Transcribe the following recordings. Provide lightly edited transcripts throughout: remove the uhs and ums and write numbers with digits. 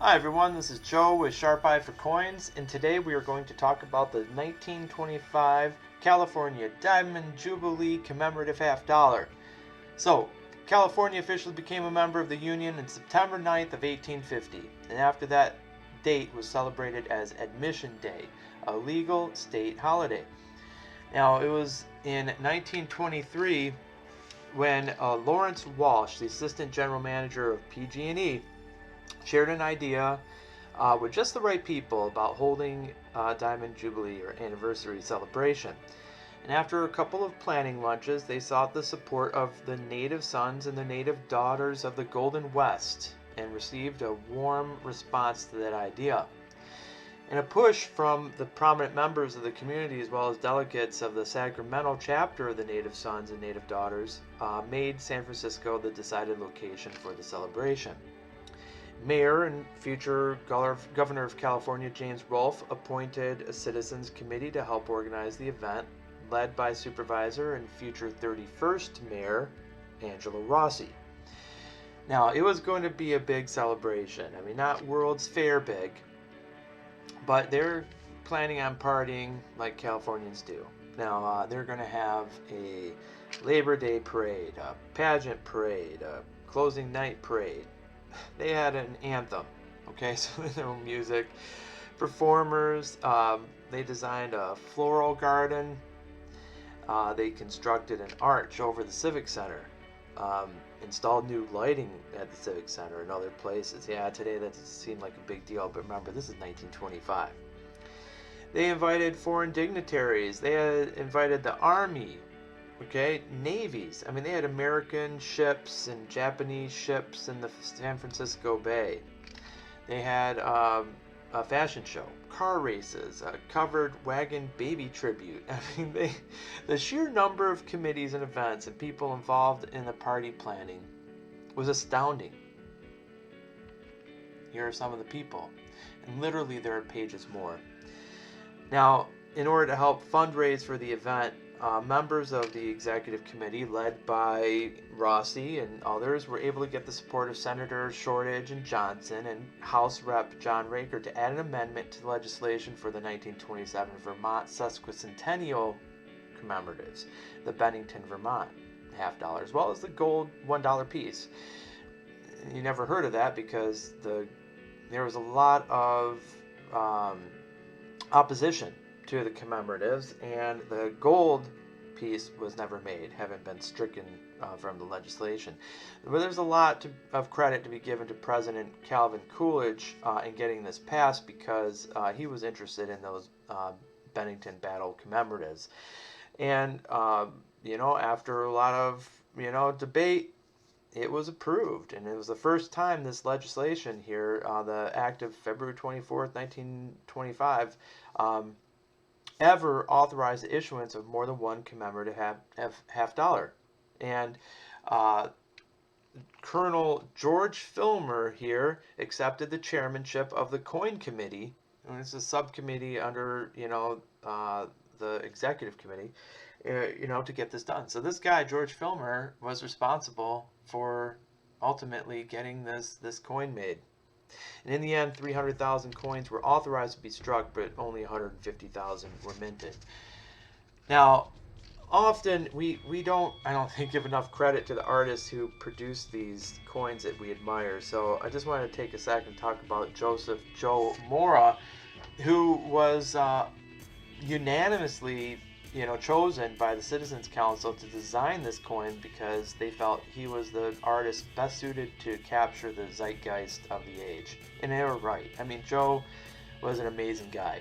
Hi everyone, this is Joe with Sharp Eye for Coins, and today we are going to talk about the 1925 California Diamond Jubilee Commemorative Half Dollar. So, California officially became a member of the Union on September 9th of 1850, and after that date was celebrated as Admission Day, a legal state holiday. Now, it was in 1923 when Lawrence Walsh, the assistant general manager of PG&E, shared an idea with just the right people about holding a Diamond Jubilee or anniversary celebration. And after a couple of planning lunches, they sought the support of the native sons and the native daughters of the Golden West and received a warm response to that idea. And a push from the prominent members of the community as well as delegates of the Sacramento chapter of the Native Sons and Native Daughters made San Francisco the decided location for the celebration. Mayor and future Governor of California James Rolfe appointed a citizens committee to help organize the event, led by Supervisor and future 31st Mayor Angelo Rossi. Now, it was going to be a big celebration. I mean, not World's Fair big, but they're planning on partying like Californians do. Now, they're going to have a Labor Day parade, a pageant parade, a closing night parade. They had an anthem, okay, so their own music, performers, they designed a floral garden, they constructed an arch over the Civic Center, installed new lighting at the Civic Center and other places. Yeah, today that doesn't seem like a big deal, but remember, this is 1925. They invited foreign dignitaries, they had invited the Army, okay, navies. I mean, they had American ships and Japanese ships in the San Francisco Bay. They had a fashion show, car races, a covered wagon baby tribute. I mean, the sheer number of committees and events and people involved in the party planning was astounding. Here are some of the people, and literally there are pages more. Now, in order to help fundraise for the event, members of the executive committee, led by Rossi and others, were able to get the support of Senators Shortridge and Johnson and House Rep. John Raker to add an amendment to the legislation for the 1927 Vermont Sesquicentennial commemoratives, the Bennington, Vermont half dollar, as well as the gold $1 piece. You never heard of that because there was a lot of opposition to the commemoratives, and the gold piece was never made, having been stricken from the legislation. But there's a lot of credit to be given to President Calvin Coolidge in getting this passed because he was interested in those Bennington battle commemoratives. And, after a lot of, debate, it was approved, and it was the first time this legislation here, the Act of February 24th, 1925, ever authorized the issuance of more than one commemorative half dollar. And Colonel George Filmer here accepted the chairmanship of the Coin Committee, and it's a subcommittee under the executive committee, to get this done. So this guy George Filmer was responsible for ultimately getting this coin made. And in the end, 300,000 coins were authorized to be struck, but only 150,000 were minted. Now, often I don't think, give enough credit to the artists who produced these coins that we admire. So I just wanted to take a second to talk about Joseph Joe Mora, who was unanimously chosen by the Citizens Council to design this coin because they felt he was the artist best suited to capture the zeitgeist of the age. And they were right. I mean, Joe was an amazing guy.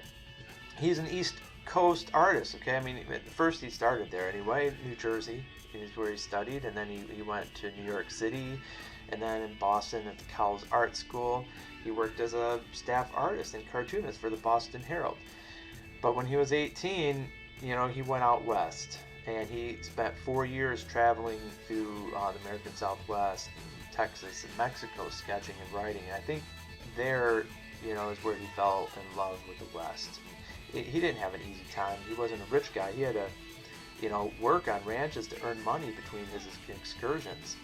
He's an East Coast artist, okay? I mean, first he started there anyway, New Jersey, is where he studied, and then he went to New York City, and then in Boston at the Cowles Art School. He worked as a staff artist and cartoonist for the Boston Herald. But when he was 18, he went out west, and he spent 4 years traveling through the American Southwest, Texas, and Mexico, sketching and writing. And I think there, is where he fell in love with the West. He didn't have an easy time. He wasn't a rich guy. He had to, 'you know, work on ranches to earn money between his excursions.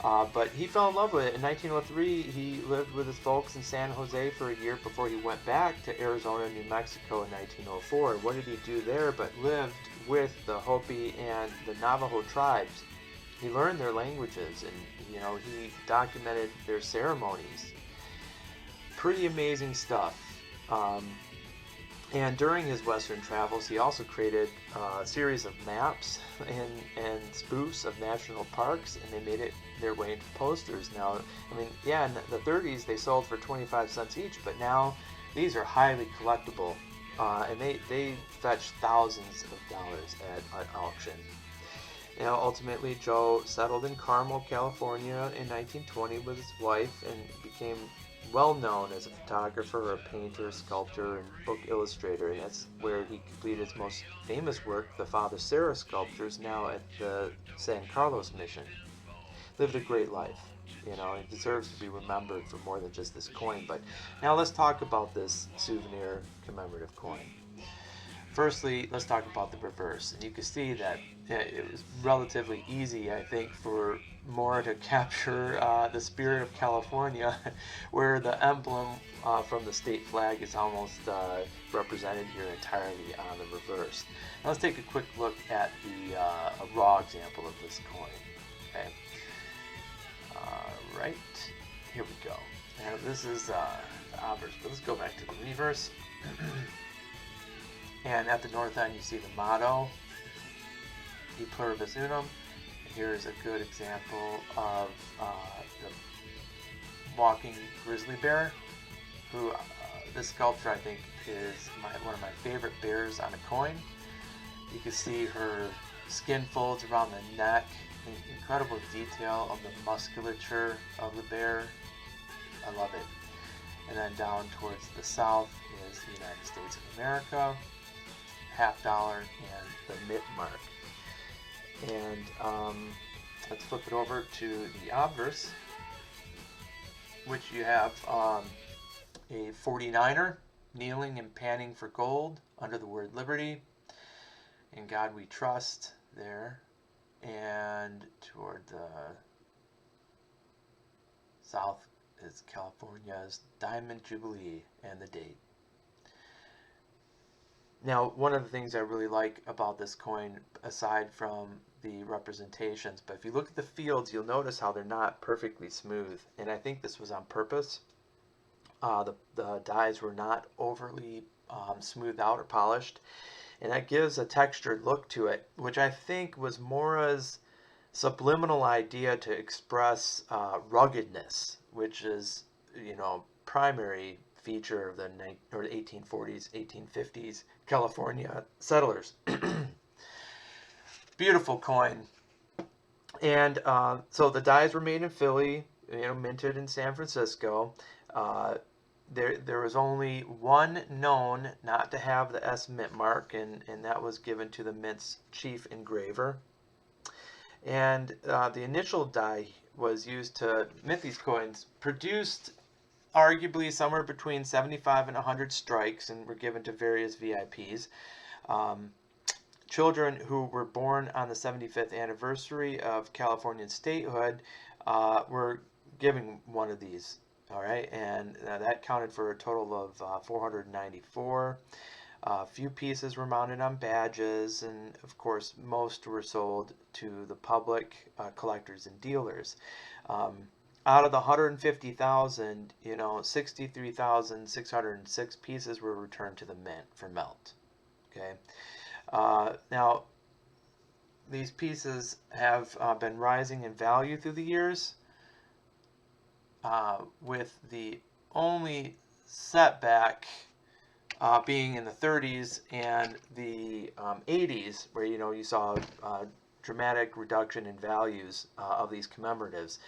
But he fell in love with it. In 1903, he lived with his folks in San Jose for a year before he went back to Arizona, New Mexico in 1904. What did he do there but lived with the Hopi and the Navajo tribes? He learned their languages, and he documented their ceremonies. Pretty amazing stuff. And during his Western travels, he also created a series of maps and spoofs of national parks, and they made it their way into posters. Now, I mean, yeah, in the 30s they sold for 25 cents each, but now these are highly collectible, and they fetch thousands of dollars at auction. Ultimately, Joe settled in Carmel, California in 1920 with his wife and became well known as a photographer, a painter, sculptor, and book illustrator. And that's where he completed his most famous work, the Father Sarah sculptures, now at the San Carlos Mission. Lived a great life. He deserves to be remembered for more than just this coin. But now let's talk about this souvenir commemorative coin. Firstly, let's talk about the reverse. And you can see that it was relatively easy, I think, for Mora to capture the spirit of California, where the emblem from the state flag is almost represented here entirely on the reverse. Now let's take a quick look at a raw example of this coin. Okay. Right, here we go. Now this is the obverse, but let's go back to the reverse. And at the north end, you see the motto, E Pluribus Unum. Here's a good example of the walking grizzly bear, who this sculpture, I think, is one of my favorite bears on a coin. You can see her skin folds around the neck, incredible detail of the musculature of the bear. I love it. And then down towards the south is the United States of America, $50, and the mint mark. And let's flip it over to the obverse, which you have a 49er kneeling and panning for gold under the word liberty. In God we trust there. And toward the south is California's Diamond Jubilee and the date. Now, one of the things I really like about this coin, aside from the representations, but if you look at the fields, you'll notice how they're not perfectly smooth. And I think this was on purpose. The dies were not overly smoothed out or polished. And that gives a textured look to it, which I think was Mora's subliminal idea to express ruggedness, which is, primary feature of the 1840s, 1850s California settlers. Beautiful coin. And so the dies were made in Philly, minted in San Francisco. There was only one known not to have the S mint mark, and that was given to the mint's chief engraver. And the initial die was used to mint these coins, produced arguably somewhere between 75 and 100 strikes, and were given to various VIPs. Children who were born on the 75th anniversary of Californian statehood were given one of these. All right, and that counted for a total of 494. A few pieces were mounted on badges, and of course, most were sold to the public, collectors and dealers. Out of the 150,000, 63,606 pieces were returned to the mint for melt. Okay. Now, these pieces have been rising in value through the years, with the only setback being in the 30s and the 80s, where you saw a dramatic reduction in values of these commemoratives.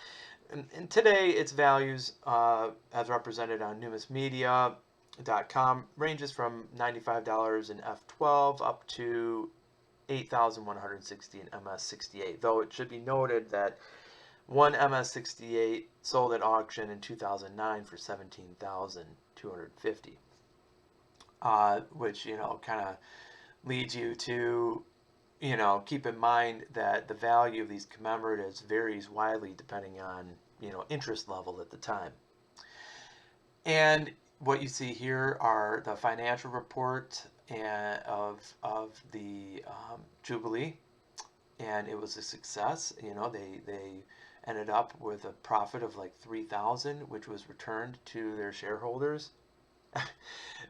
And today, its values, as represented on numismedia.com, ranges from $95 in F12 up to $8,160 in MS68. Though it should be noted that one MS68 sold at auction in 2009 for $17,250, which kind of leads you to keep in mind that the value of these commemoratives varies widely depending on, interest level at the time. And what you see here are the financial report of the Jubilee, and it was a success. They ended up with a profit of like 3,000, which was returned to their shareholders.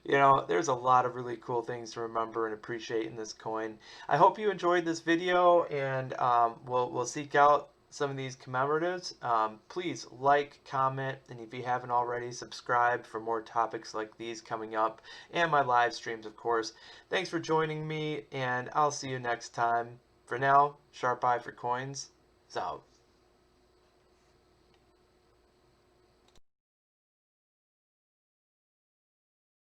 There's a lot of really cool things to remember and appreciate in this coin. I hope you enjoyed this video, and we'll seek out some of these commemoratives. Please like, comment, and if you haven't already, subscribe for more topics like these coming up, and my live streams, of course. Thanks for joining me, and I'll see you next time. For now, Sharp Eye for Coins is out.